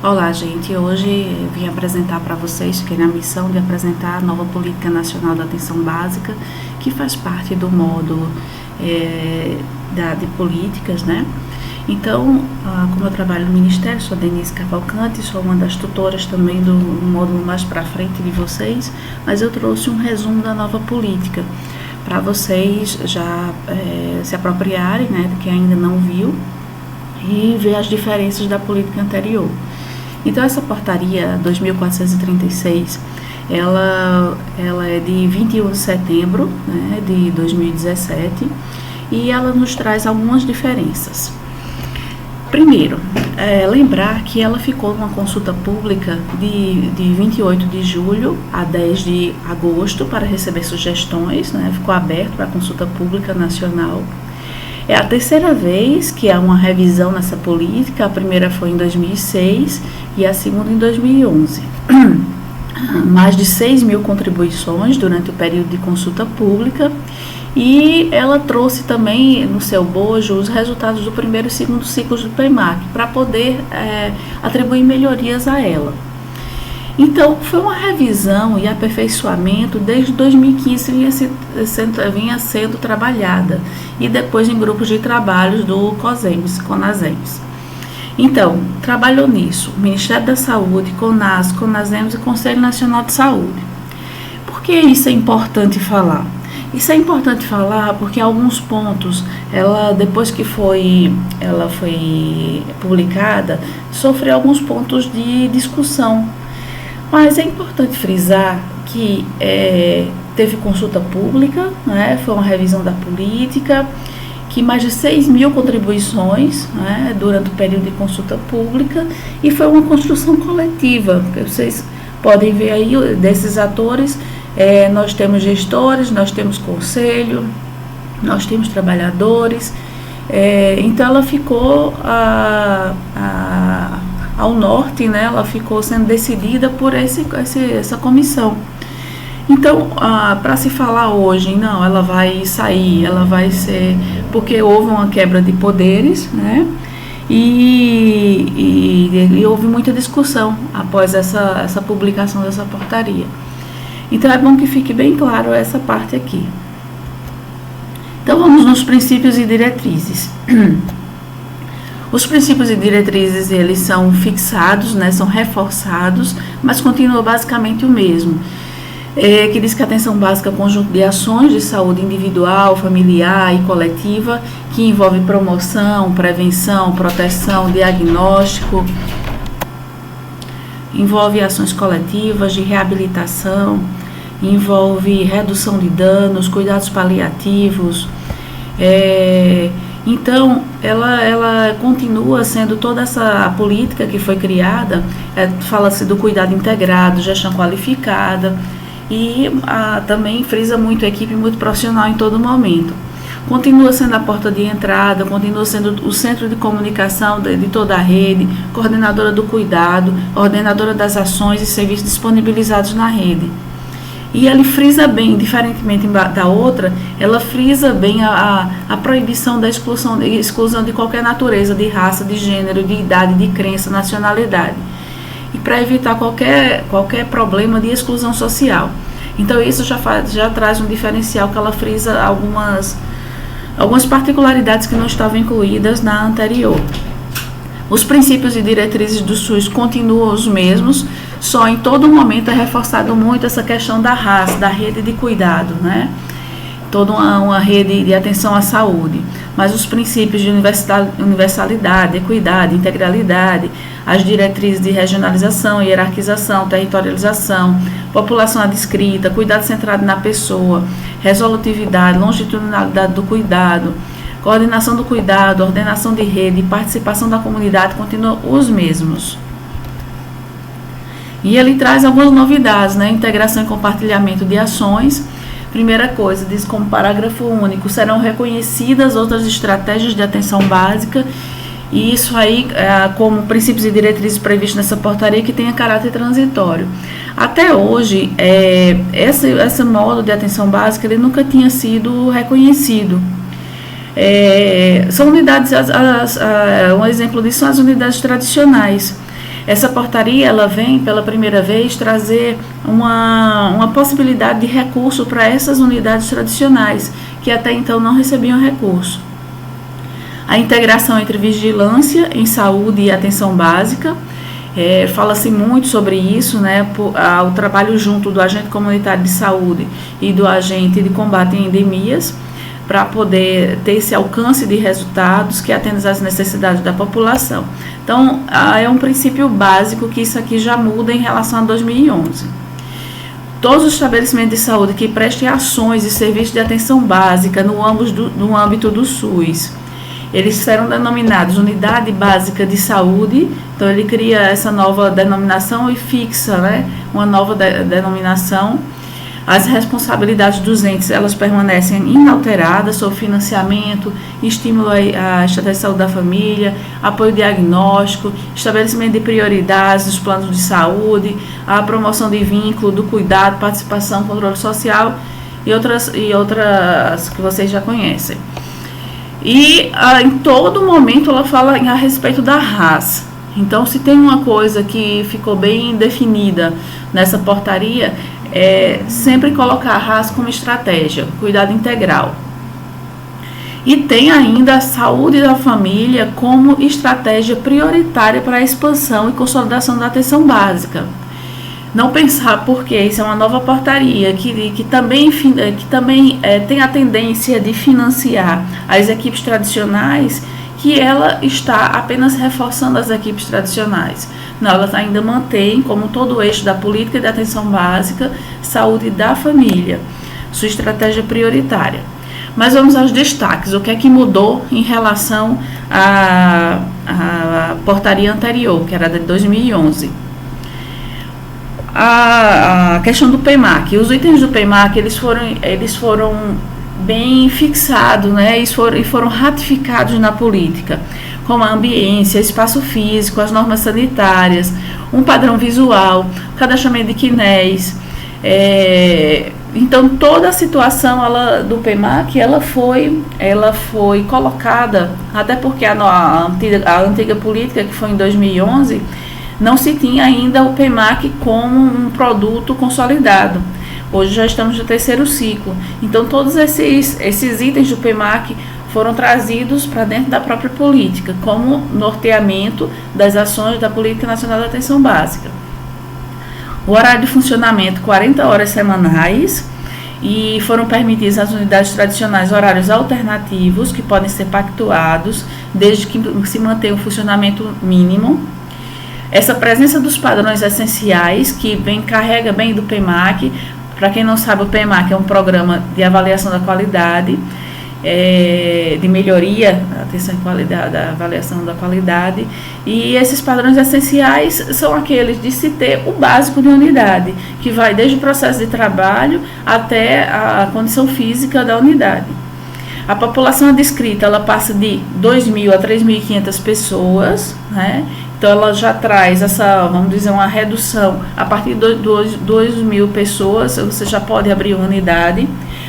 Olá, gente. Hoje eu vim apresentar para vocês, fiquei na missão de apresentar a nova Política Nacional da Atenção Básica, que faz parte do módulo de políticas, né? Então, como eu trabalho no Ministério, sou Denise Cavalcante, sou uma das tutoras também do módulo mais para frente de vocês, mas eu trouxe um resumo da nova política, para vocês já se apropriarem, né, de quem ainda não viu, e ver as diferenças da política anterior. Então, essa portaria 2436, ela é de 21 de setembro, né, de 2017, e ela nos traz algumas diferenças. Primeiro, lembrar que ela ficou numa consulta pública de 28 de julho a 10 de agosto para receber sugestões, né, ficou aberto para consulta pública nacional. É a terceira vez que há uma revisão nessa política, a primeira foi em 2006 e a segunda em 2011. Mais de 6 mil contribuições durante o período de consulta pública, e ela trouxe também no seu bojo os resultados do primeiro e segundo ciclos do PEMAC, para poder atribuir melhorias a ela. Então, foi uma revisão e aperfeiçoamento desde 2015 vinha sendo trabalhada, e depois em grupos de trabalhos do CONASEMS. Então, trabalhou nisso o Ministério da Saúde, CONAS, CONASEMS e Conselho Nacional de Saúde. Por que isso é importante falar? Isso é importante falar porque alguns pontos, depois que ela foi publicada, sofreu alguns pontos de discussão. Mas é importante frisar que teve consulta pública, né, foi uma revisão da política, que mais de 6 mil contribuições, né, durante o período de consulta pública, e foi uma construção coletiva, que vocês podem ver aí desses atores. Nós temos gestores, nós temos conselho, nós temos trabalhadores, então ela ficou ao norte, né, ela ficou sendo decidida por essa comissão. Então, para se falar hoje, não, ela vai sair, ela vai ser, porque houve uma quebra de poderes, né, e houve muita discussão após essa publicação dessa portaria. Então, é bom que fique bem claro essa parte aqui. Então, vamos nos princípios e diretrizes. Os princípios e diretrizes, eles são fixados, né, são reforçados, mas continua basicamente o mesmo. Que diz que a atenção básica é um conjunto de ações de saúde individual, familiar e coletiva, que envolve promoção, prevenção, proteção, diagnóstico, envolve ações coletivas de reabilitação, envolve redução de danos, cuidados paliativos. Então, ela continua sendo toda essa política que foi criada, fala-se do cuidado integrado, gestão qualificada, e também frisa muito a equipe muito profissional em todo momento. Continua sendo a porta de entrada, continua sendo o centro de comunicação de toda a rede, coordenadora do cuidado, ordenadora das ações e serviços disponibilizados na rede. E ele frisa bem, diferentemente da outra, ela frisa bem a proibição da exclusão de qualquer natureza, de raça, de gênero, de idade, de crença, nacionalidade, e para evitar qualquer problema de exclusão social. Então, isso já traz um diferencial, que ela frisa algumas particularidades que não estavam incluídas na anterior. Os princípios e diretrizes do SUS continuam os mesmos, só em todo momento é reforçado muito essa questão da raça, da rede de cuidado, né? Toda uma rede de atenção à saúde. Mas os princípios de universalidade, equidade, integralidade, as diretrizes de regionalização, hierarquização, territorialização, população adscrita, cuidado centrado na pessoa, resolutividade, longitudinalidade do cuidado, coordenação do cuidado, ordenação de rede e participação da comunidade continuam os mesmos. E ele traz algumas novidades, né? Integração e compartilhamento de ações. Primeira coisa, diz como parágrafo único, serão reconhecidas outras estratégias de atenção básica, e isso aí como princípios e diretrizes previstos nessa portaria, que tenha caráter transitório. Até hoje, esse modo de atenção básica, ele nunca tinha sido reconhecido. São unidades, um exemplo disso são as unidades tradicionais. Essa portaria, ela vem pela primeira vez trazer uma possibilidade de recurso para essas unidades tradicionais, que até então não recebiam recurso. A integração entre vigilância em saúde e atenção básica, fala-se muito sobre isso, né, o trabalho junto do agente comunitário de saúde e do agente de combate a endemias, para poder ter esse alcance de resultados que atendem às necessidades da população. Então, é um princípio básico que isso aqui já muda em relação a 2011. Todos os estabelecimentos de saúde que prestem ações e serviços de atenção básica no âmbito do SUS, eles serão denominados Unidade Básica de Saúde. Então, ele cria essa nova denominação e fixa, né, uma nova denominação. As responsabilidades dos entes, elas permanecem inalteradas sobre financiamento, estímulo à estratégia de saúde da família, apoio diagnóstico, estabelecimento de prioridades dos planos de saúde, a promoção de vínculo, do cuidado, participação, controle social e outras que vocês já conhecem. E em todo momento ela fala a respeito da raça. Então, se tem uma coisa que ficou bem definida nessa portaria, sempre colocar a raça como estratégia, cuidado integral. E tem ainda a saúde da família como estratégia prioritária para a expansão e consolidação da atenção básica. Não pensar porque isso é uma nova portaria que também tem a tendência de financiar as equipes tradicionais, que ela está apenas reforçando as equipes tradicionais. Não, ela ainda mantém como todo o eixo da política de atenção básica, saúde da família, sua estratégia prioritária. Mas vamos aos destaques, o que é que mudou em relação à portaria anterior, que era de 2011. A questão do PEMAC, os itens do PEMAC, eles foram bem fixados, né, e foram ratificados na política, como a ambiência, espaço físico, as normas sanitárias, um padrão visual, cadastramento de CNEs. Então, toda a situação do PEMAC, ela foi colocada, até porque a antiga política, que foi em 2011, não se tinha ainda o PEMAC como um produto consolidado. Hoje já estamos no terceiro ciclo. Então, todos esses itens do PEMAC foram trazidos para dentro da própria política, como norteamento das ações da Política Nacional da Atenção Básica. O horário de funcionamento, 40 horas semanais, e foram permitidos às unidades tradicionais horários alternativos, que podem ser pactuados, desde que se mantenha o funcionamento mínimo. Essa presença dos padrões essenciais, que carrega bem do PEMAC. Para quem não sabe, o PEMAC é um programa de avaliação da qualidade, de melhoria, atenção em qualidade, da avaliação da qualidade, e esses padrões essenciais são aqueles de se ter o básico de unidade, que vai desde o processo de trabalho até a condição física da unidade. A população descrita, ela passa de 2.000 a 3.500 pessoas, né? Então, ela já traz vamos dizer, uma redução. A partir de 2.000 pessoas, você já pode abrir uma unidade,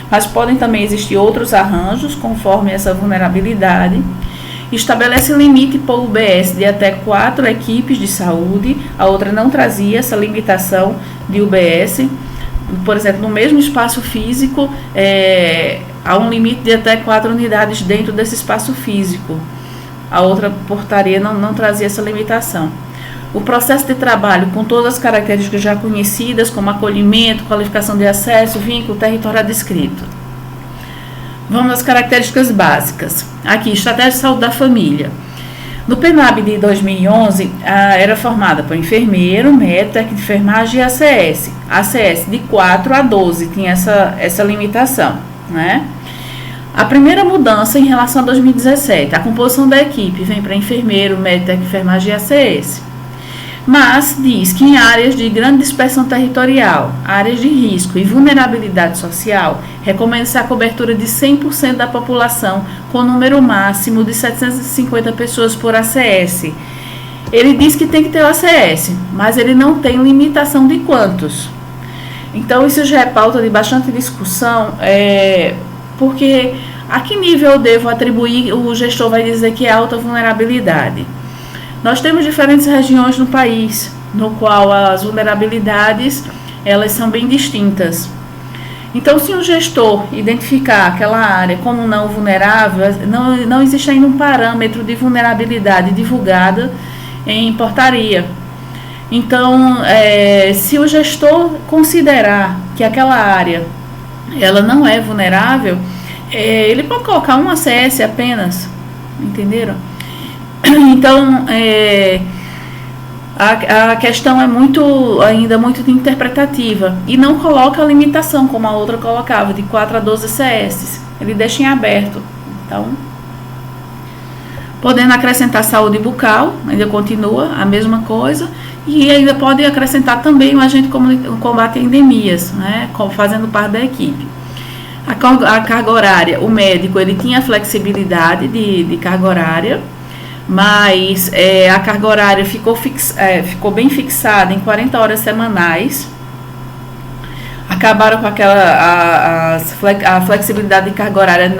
mas podem também existir outros arranjos, conforme essa vulnerabilidade. Estabelece limite para o UBS de até 4 equipes de saúde, a outra não trazia essa limitação de UBS. Por exemplo, no mesmo espaço físico, há um limite de até 4 unidades dentro desse espaço físico. A outra portaria não trazia essa limitação. O processo de trabalho, com todas as características já conhecidas, como acolhimento, qualificação de acesso, vínculo territorial descrito. Vamos às características básicas. Aqui, estratégia de saúde da família. No PENAB de 2011, era formada por enfermeiro, médico, técnico de enfermagem e ACS. ACS de 4 a 12 tinha essa limitação, né? A primeira mudança em relação a 2017, a composição da equipe vem para enfermeiro, médico, técnico de enfermagem e ACS. Mas diz que em áreas de grande dispersão territorial, áreas de risco e vulnerabilidade social, recomenda-se a cobertura de 100% da população, com número máximo de 750 pessoas por ACS. Ele diz que tem que ter o ACS, mas ele não tem limitação de quantos. Então, isso já é pauta de bastante discussão, porque a que nível eu devo atribuir, o gestor vai dizer que é alta vulnerabilidade. Nós temos diferentes regiões no país, no qual as vulnerabilidades elas são bem distintas. Então, se um gestor identificar aquela área como não vulnerável, não existe ainda um parâmetro de vulnerabilidade divulgada em portaria. Então, se o gestor considerar que aquela área ela não é vulnerável, ele pode colocar um ACS apenas, entenderam? Então, a questão é ainda muito interpretativa e não coloca a limitação, como a outra colocava, de 4 a 12 CS. Ele deixa em aberto. Então, podendo acrescentar saúde bucal, ainda continua a mesma coisa, e ainda pode acrescentar também o agente combate a endemias, né, fazendo parte da equipe. A carga horária, o médico ele tinha flexibilidade de carga horária, mas a carga horária ficou bem fixada em 40 horas semanais. Acabaram com a flexibilidade de carga horária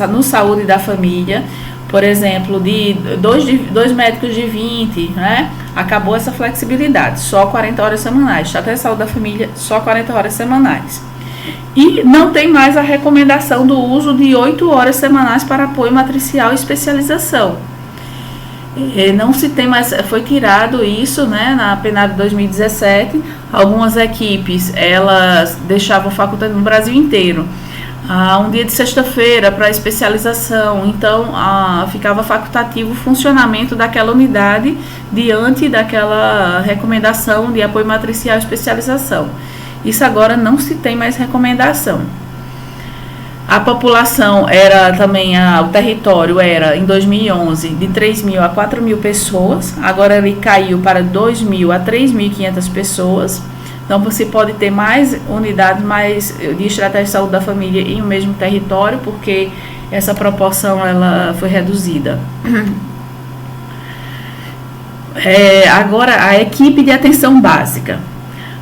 no saúde da família. Por exemplo, de dois médicos de 20, né? Acabou essa flexibilidade, só 40 horas semanais. Até saúde da família, só 40 horas semanais. E não tem mais a recomendação do uso de 8 horas semanais para apoio matricial e especialização. Não se tem mais, foi tirado isso, né, na PNAB 2017. Algumas equipes, elas deixavam facultativo no Brasil inteiro. Um dia de sexta-feira para especialização, então ficava facultativo o funcionamento daquela unidade diante daquela recomendação de apoio matricial e especialização. Isso agora não se tem mais recomendação. A população era também, o território era em 2011 de 3.000 a 4.000 pessoas, agora ele caiu para 2.000 a 3.500 pessoas. Então, você pode ter mais unidades de estratégia de saúde da família em um mesmo território, porque essa proporção ela foi reduzida. Agora, a equipe de atenção básica.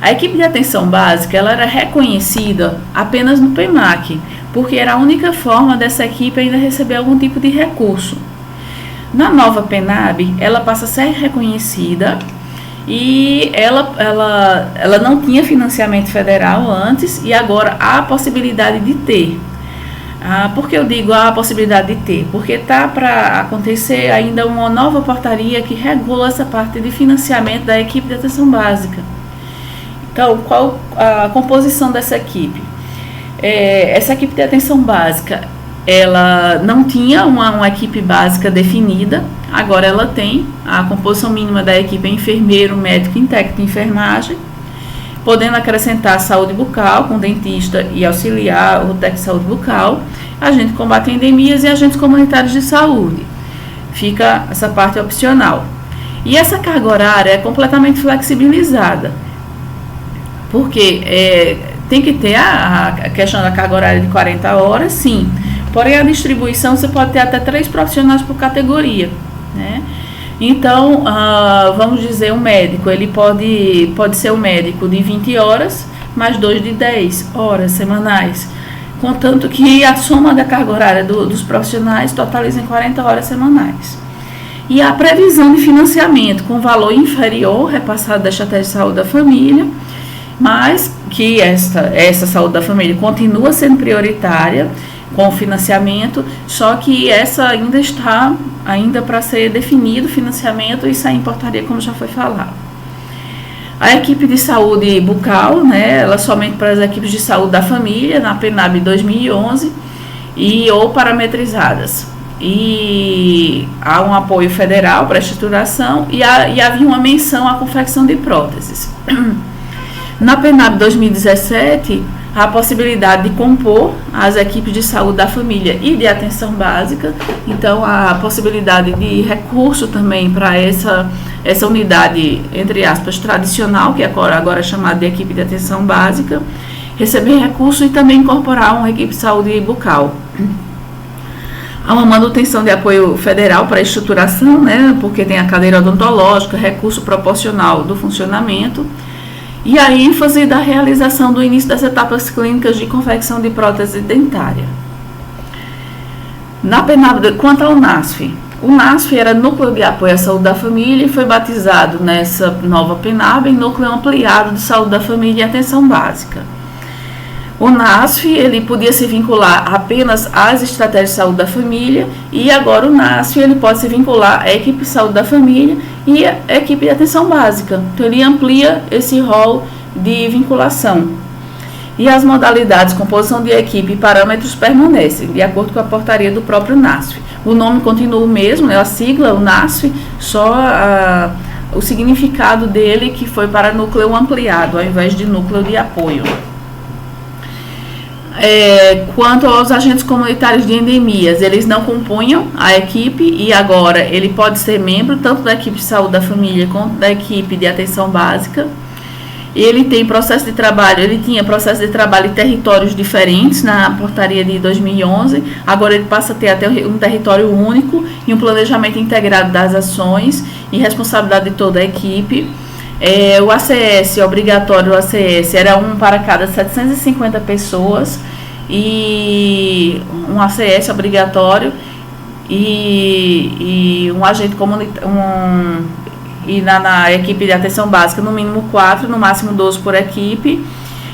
A equipe de atenção básica ela era reconhecida apenas no PEMAC, porque era a única forma dessa equipe ainda receber algum tipo de recurso. Na nova PENAB, ela passa a ser reconhecida e ela não tinha financiamento federal antes e agora há a possibilidade de ter. Por que eu digo há a possibilidade de ter? Porque está para acontecer ainda uma nova portaria que regula essa parte de financiamento da equipe de atenção básica. Então, qual a composição dessa equipe? Essa equipe de atenção básica, ela não tinha uma equipe básica definida, agora ela tem. A composição mínima da equipe é enfermeiro, médico e técnico de enfermagem, podendo acrescentar saúde bucal, com dentista e auxiliar o técnico de saúde bucal, agente de combate a endemias e agentes comunitários de saúde. Fica essa parte opcional. E essa carga horária é completamente flexibilizada, porque tem que ter a questão da carga horária de 40 horas, sim. Porém, a distribuição você pode ter até 3 profissionais por categoria, né? Então, vamos dizer, um médico, ele pode ser um médico de 20 horas, mais 2 de 10 horas semanais, contanto que a soma da carga horária dos profissionais totaliza em 40 horas semanais. E a previsão de financiamento com valor inferior, repassado da estratégia de saúde da família, mas que essa saúde da família continua sendo prioritária com o financiamento, só que essa ainda está para ser definido o financiamento e sair em portaria, como já foi falado. A equipe de saúde bucal, né, ela somente para as equipes de saúde da família, na PNAB 2011, ou parametrizadas. E há um apoio federal para a estruturação e havia uma menção à confecção de próteses. Na PNAB 2017, há a possibilidade de compor as equipes de saúde da família e de atenção básica. Então, há a possibilidade de recurso também para essa unidade, entre aspas, tradicional, que é agora chamada de equipe de atenção básica, receber recurso e também incorporar uma equipe de saúde bucal. Há uma manutenção de apoio federal para a estruturação, né, porque tem a cadeira odontológica, recurso proporcional do funcionamento, e a ênfase da realização do início das etapas clínicas de confecção de prótese dentária. Na PENAB, quanto ao NASF, O NASF era Núcleo de Apoio à Saúde da Família e foi batizado nessa nova PENAB em Núcleo Ampliado de Saúde da Família e Atenção Básica. O NASF ele podia se vincular apenas às estratégias de saúde da família e agora o NASF ele pode se vincular à equipe de saúde da família e à equipe de atenção básica. Então ele amplia esse rol de vinculação. E as modalidades, composição de equipe e parâmetros permanecem, de acordo com a portaria do próprio NASF. O nome continua o mesmo, né, a sigla, o NASF, só o significado dele que foi para núcleo ampliado, ao invés de núcleo de apoio. Quanto aos agentes comunitários de endemias, eles não compunham a equipe e agora ele pode ser membro tanto da equipe de saúde da família quanto da equipe de atenção básica. Ele tem processo de trabalho, ele tinha processo de trabalho em territórios diferentes na portaria de 2011, agora ele passa a ter até um território único e um planejamento integrado das ações e responsabilidade de toda a equipe. O ACS, obrigatório, o ACS era um para cada 750 pessoas e um ACS obrigatório e um agente comunitário, e na equipe de atenção básica no mínimo 4, no máximo 12 por equipe,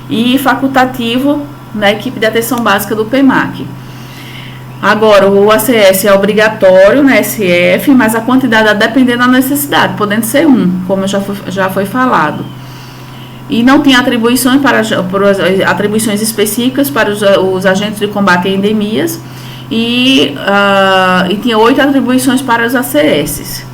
e facultativo na equipe de atenção básica do PEMAC. Agora, o ACS é obrigatório na SF, mas a quantidade a depender da necessidade, podendo ser como já foi falado. E não tem atribuições atribuições específicas para os agentes de combate a endemias, e tinha 8 atribuições para os ACS.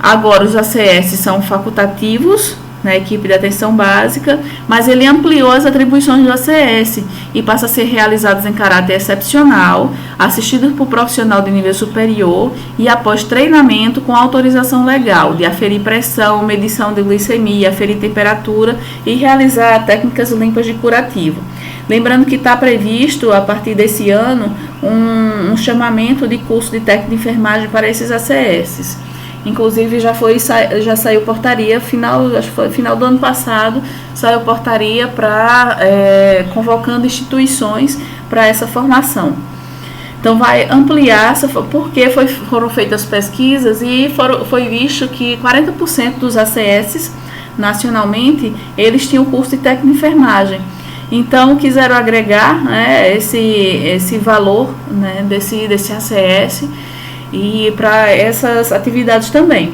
Agora, os ACS são facultativos na equipe de atenção básica, mas ele ampliou as atribuições do ACS e passa a ser realizados em caráter excepcional, assistidos por profissional de nível superior e após treinamento com autorização legal de aferir pressão, medição de glicemia, aferir temperatura e realizar técnicas limpas de curativo. Lembrando que está previsto, a partir desse ano, um chamamento de curso de técnico de enfermagem para esses ACS. Inclusive já saiu portaria, acho que foi final do ano passado, saiu portaria convocando instituições para essa formação. Então vai ampliar, porque foram feitas pesquisas e foi visto que 40% dos ACS nacionalmente, eles tinham curso de técnico de enfermagem. Então quiseram agregar, né, esse valor, né, desse ACS e para essas atividades também.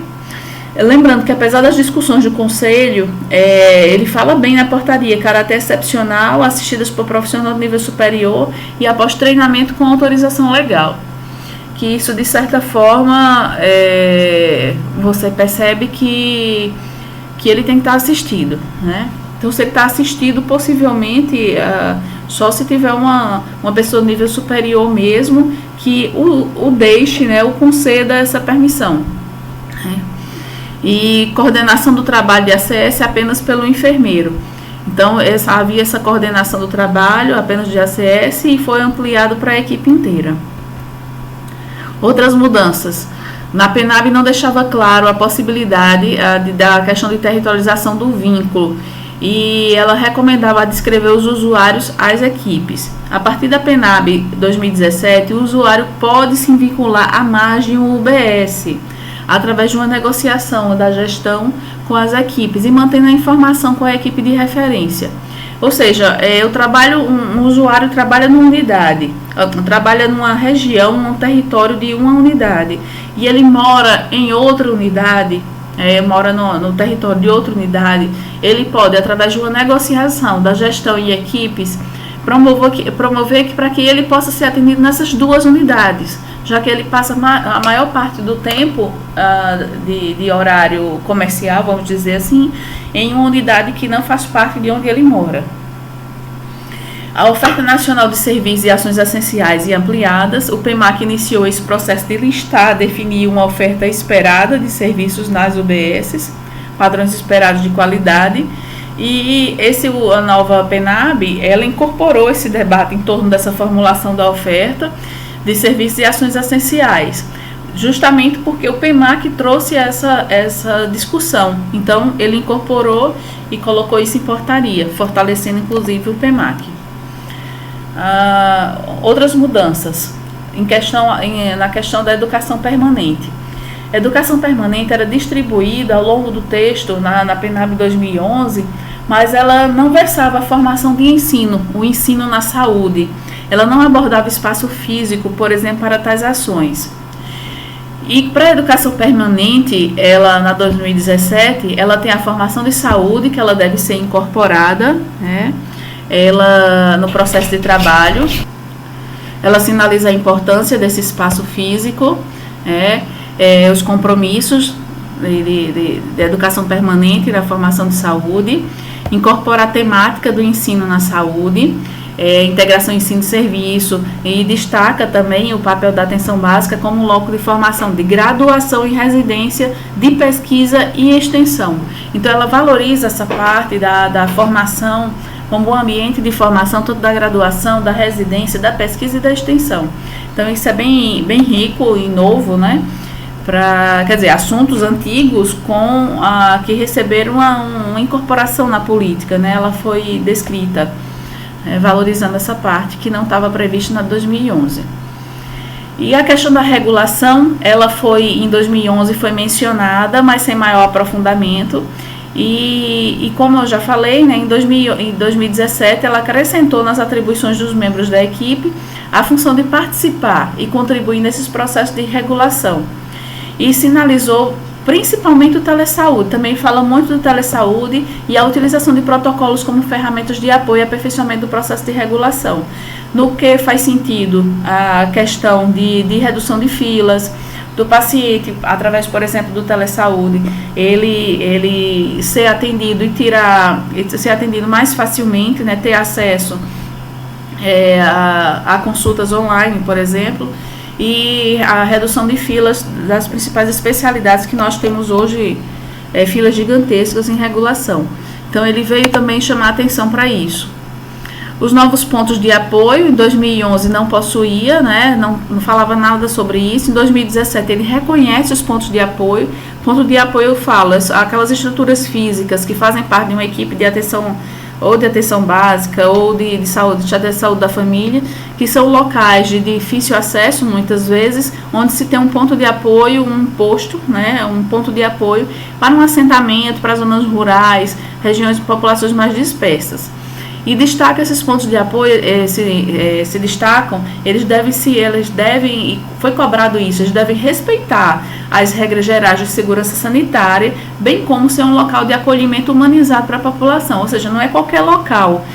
Lembrando que apesar das discussões do Conselho, ele fala bem na portaria, caráter excepcional, assistidas por profissional de nível superior e após treinamento com autorização legal. Que isso, de certa forma, você percebe que ele tem que estar assistido, né? Então, se ele está assistido, possivelmente, só se tiver uma pessoa de nível superior mesmo, que o deixe, né, o conceda essa permissão. Né? E coordenação do trabalho de ACS apenas pelo enfermeiro. Então, havia essa coordenação do trabalho apenas de ACS e foi ampliado para a equipe inteira. Outras mudanças. Na PENAB não deixava claro a possibilidade da questão de territorialização do vínculo, e ela recomendava descrever os usuários às equipes. A partir da PENAB 2017, o usuário pode se vincular à margem UBS, através de uma negociação da gestão com as equipes e mantendo a informação com a equipe de referência. Ou seja, um usuário trabalha numa unidade, trabalha numa região, num território de uma unidade, e ele mora em outra unidade, mora no território de outra unidade, ele pode, através de uma negociação da gestão e equipes, promover para que ele possa ser atendido nessas duas unidades, já que ele passa a maior parte do tempo de horário comercial, vamos dizer assim, em uma unidade que não faz parte de onde ele mora. A oferta nacional de serviços e ações essenciais e ampliadas, o PEMAC iniciou esse processo de listar, definir uma oferta esperada de serviços nas UBSs, padrões esperados de qualidade, e a nova PENAB, ela incorporou esse debate em torno dessa formulação da oferta de serviços e ações essenciais, justamente porque o PEMAC trouxe essa discussão. Então, ele incorporou e colocou isso em portaria, fortalecendo inclusive o PEMAC. Outras mudanças. na questão da educação permanente. A educação permanente era distribuída ao longo do texto na PNAB 2011, mas ela não versava a formação de ensino, o ensino na saúde. Ela não abordava espaço físico, por exemplo, para tais ações. E para a educação permanente, ela na 2017, ela tem a formação de saúde, que ela deve ser incorporada, né? Ela no processo de trabalho. Ela sinaliza a importância desse espaço físico, os compromissos de educação permanente e da formação de saúde, incorpora a temática do ensino na saúde, integração ensino e serviço, e destaca também o papel da atenção básica como loco de formação de graduação e residência, de pesquisa e extensão. Então ela valoriza essa parte da formação como um ambiente de formação, tanto da graduação, da residência, da pesquisa e da extensão. Então isso é bem rico e novo, né? Assuntos antigos que receberam uma incorporação na política, né? Ela foi descrita, valorizando essa parte que não estava prevista na 2011. E a questão da regulação, ela em 2011 foi mencionada, mas sem maior aprofundamento. E como eu já falei, né, em 2017 ela acrescentou nas atribuições dos membros da equipe a função de participar e contribuir nesses processos de regulação. E sinalizou principalmente o telesaúde, também fala muito do telesaúde e a utilização de protocolos como ferramentas de apoio e aperfeiçoamento do processo de regulação. No que faz sentido a questão de redução de filas, do paciente, através, por exemplo, do telesaúde, ele ser atendido ser atendido mais facilmente, né, ter acesso a consultas online, por exemplo, e a redução de filas das principais especialidades que nós temos hoje, filas gigantescas em regulação. Então, ele veio também chamar atenção para isso. Os novos pontos de apoio, em 2011 não possuía, né, não falava nada sobre isso. Em 2017 ele reconhece os pontos de apoio. Ponto de apoio fala aquelas estruturas físicas que fazem parte de uma equipe de atenção, ou de atenção básica, ou de saúde, de saúde da família, que são locais de difícil acesso, muitas vezes, onde se tem um ponto de apoio, um posto, né, um ponto de apoio para um assentamento, para zonas rurais, regiões de populações mais dispersas. E destaca esses pontos de apoio, se destacam, foi cobrado isso, eles devem respeitar as regras gerais de segurança sanitária, bem como ser um local de acolhimento humanizado para a população, ou seja, não é qualquer local.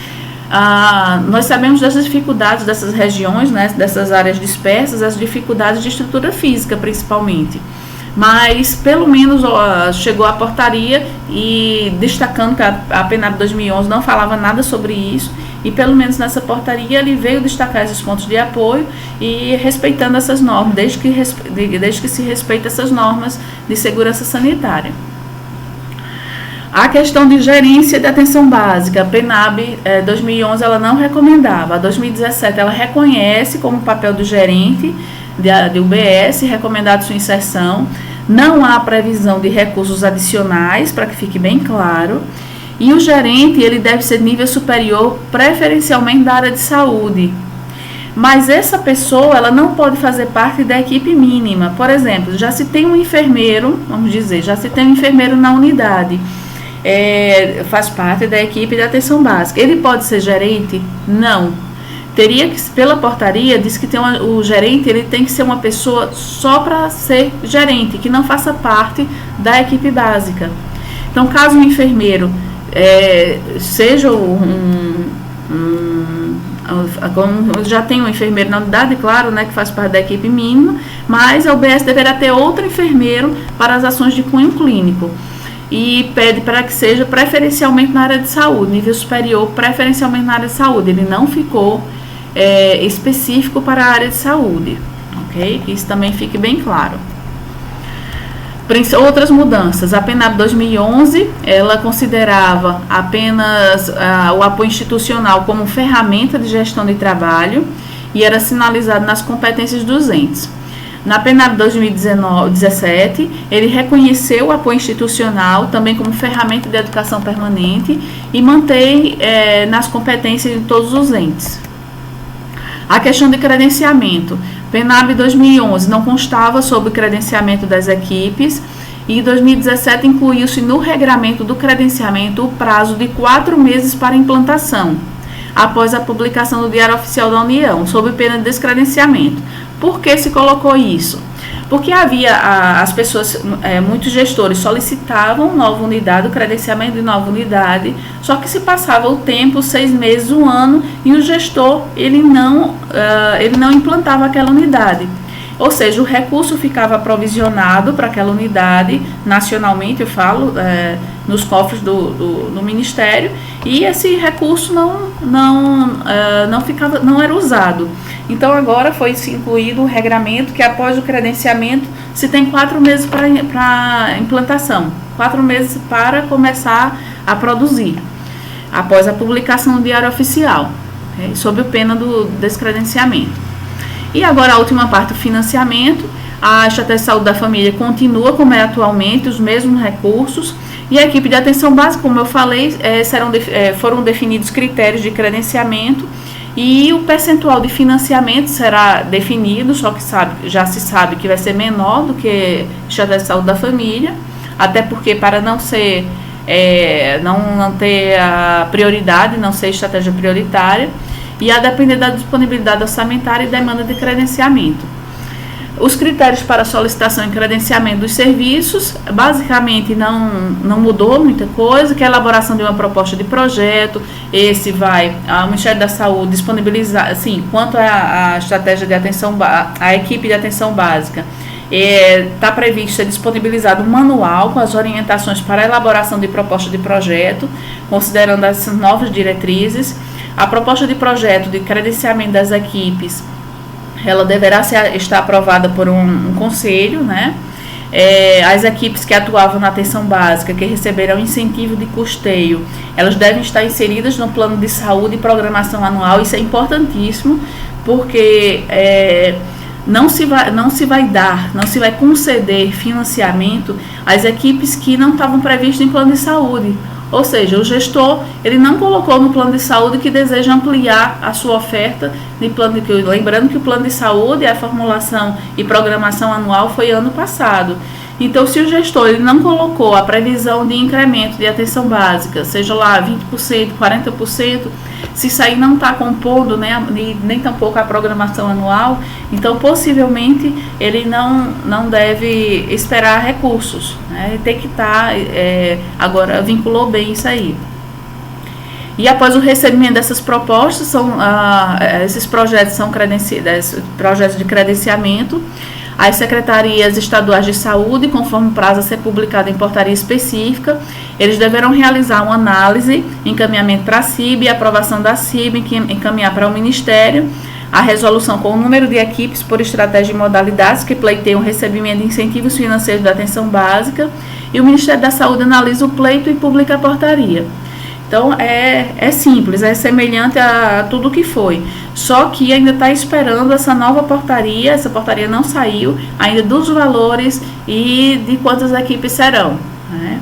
Nós sabemos das dificuldades dessas regiões, né, dessas áreas dispersas, as dificuldades de estrutura física, principalmente. Mas, pelo menos, chegou a portaria e destacando que a PNAB 2011 não falava nada sobre isso, e pelo menos nessa portaria ele veio destacar esses pontos de apoio e respeitando essas normas, desde que se respeita essas normas de segurança sanitária. A questão de gerência de atenção básica, a PNAB 2011 ela não recomendava, a 2017 ela reconhece como papel do gerente de UBS, recomendado sua inserção. Não há previsão de recursos adicionais, para que fique bem claro. E o gerente, ele deve ser de nível superior, preferencialmente da área de saúde. Mas essa pessoa, ela não pode fazer parte da equipe mínima. Por exemplo, já se tem um enfermeiro, na unidade, faz parte da equipe de atenção básica. Ele pode ser gerente? Não. Teria que, pela portaria, diz que o gerente ele tem que ser uma pessoa só para ser gerente, que não faça parte da equipe básica. Então, caso um enfermeiro seja já tem um enfermeiro na unidade, claro, né, que faz parte da equipe mínima, mas a UBS deverá ter outro enfermeiro para as ações de cunho clínico. E pede para que seja preferencialmente na área de saúde, nível superior, preferencialmente na área de saúde. Ele não ficou específico para a área de saúde, ok? Que isso também fique bem claro. Outras mudanças, a PNAB 2011, ela considerava apenas o apoio institucional como ferramenta de gestão de trabalho e era sinalizado nas competências dos entes. Na PNAB 2017, ele reconheceu o apoio institucional também como ferramenta de educação permanente e mantém nas competências de todos os entes. A questão de credenciamento. PENAB 2011 não constava sobre o credenciamento das equipes e em 2017 incluiu-se no regramento do credenciamento o prazo de 4 meses para implantação, após a publicação do Diário Oficial da União, sob pena de descredenciamento. Por que se colocou isso? Porque havia as pessoas, muitos gestores solicitavam nova unidade, o credenciamento de nova unidade, só que se passava o tempo, 6 meses, 1 ano, e o gestor ele não implantava aquela unidade. Ou seja, o recurso ficava provisionado para aquela unidade, nacionalmente eu falo, nos cofres do Ministério, e esse recurso não era usado. Então agora foi incluído o regramento que após o credenciamento se tem 4 meses para implantação, 4 meses para começar a produzir, após a publicação do Diário Oficial, sob a pena do descredenciamento. E agora a última parte, o financiamento. A Estratégia de Saúde da Família continua como é atualmente, os mesmos recursos. E a equipe de atenção básica, como eu falei, foram definidos critérios de credenciamento e o percentual de financiamento será definido, só que já se sabe que vai ser menor do que a Estratégia de Saúde da Família, até porque para não ser, não ter a prioridade, não ser estratégia prioritária, e a depender da disponibilidade orçamentária e demanda de credenciamento. Os critérios para solicitação e credenciamento dos serviços, basicamente não mudou muita coisa, que é a elaboração de uma proposta de projeto, o Ministério da Saúde disponibilizar, assim, quanto à estratégia de atenção, a equipe de atenção básica, está previsto ser disponibilizado um manual com as orientações para a elaboração de proposta de projeto, considerando essas novas diretrizes. A proposta de projeto de credenciamento das equipes, ela deverá estar aprovada por um conselho, né? As equipes que atuavam na atenção básica, que receberão incentivo de custeio, elas devem estar inseridas no plano de saúde e programação anual. Isso é importantíssimo, porque não se vai conceder financiamento às equipes que não estavam previstas em plano de saúde. Ou seja, o gestor ele não colocou no plano de saúde que deseja ampliar a sua oferta de plano de, lembrando que o plano de saúde, a formulação e programação anual foi ano passado. Então, se o gestor ele não colocou a previsão de incremento de atenção básica, seja lá 20%, 40%, se isso aí não está compondo, né, nem tampouco a programação anual, então possivelmente ele não deve esperar recursos, né, tem que estar, agora vinculou bem isso aí. E após o recebimento dessas propostas, esses projetos são projetos de credenciamento. As secretarias estaduais de saúde, conforme o prazo a ser publicado em portaria específica, eles deverão realizar uma análise, encaminhamento para a CIB, aprovação da CIB, encaminhar para o Ministério, a resolução com o número de equipes por estratégia e modalidades que pleiteiam o recebimento de incentivos financeiros da atenção básica, e o Ministério da Saúde analisa o pleito e publica a portaria. Então, é simples, é semelhante a tudo que foi, só que ainda está esperando essa nova portaria, essa portaria não saiu, ainda dos valores e de quantas equipes serão, né?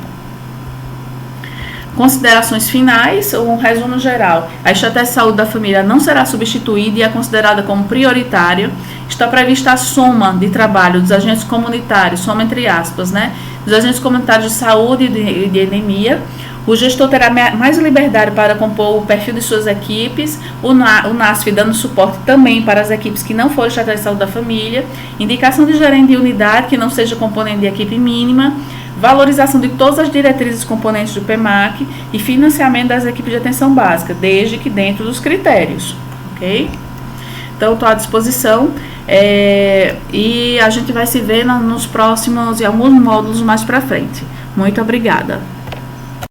Considerações finais, um resumo geral. A Estratégia de Saúde da Família não será substituída e é considerada como prioritária. Está prevista a soma de trabalho dos agentes comunitários, soma entre aspas, né? Dos agentes comunitários de saúde e de anemia. O gestor terá mais liberdade para compor o perfil de suas equipes, o NASF dando suporte também para as equipes que não forem Estratégia de Saúde da Família, indicação de gerente de unidade que não seja componente de equipe mínima, valorização de todas as diretrizes componentes do PEMAC e financiamento das equipes de atenção básica, desde que dentro dos critérios, ok? Então, estou à disposição e a gente vai se ver nos próximos e alguns módulos mais para frente. Muito obrigada.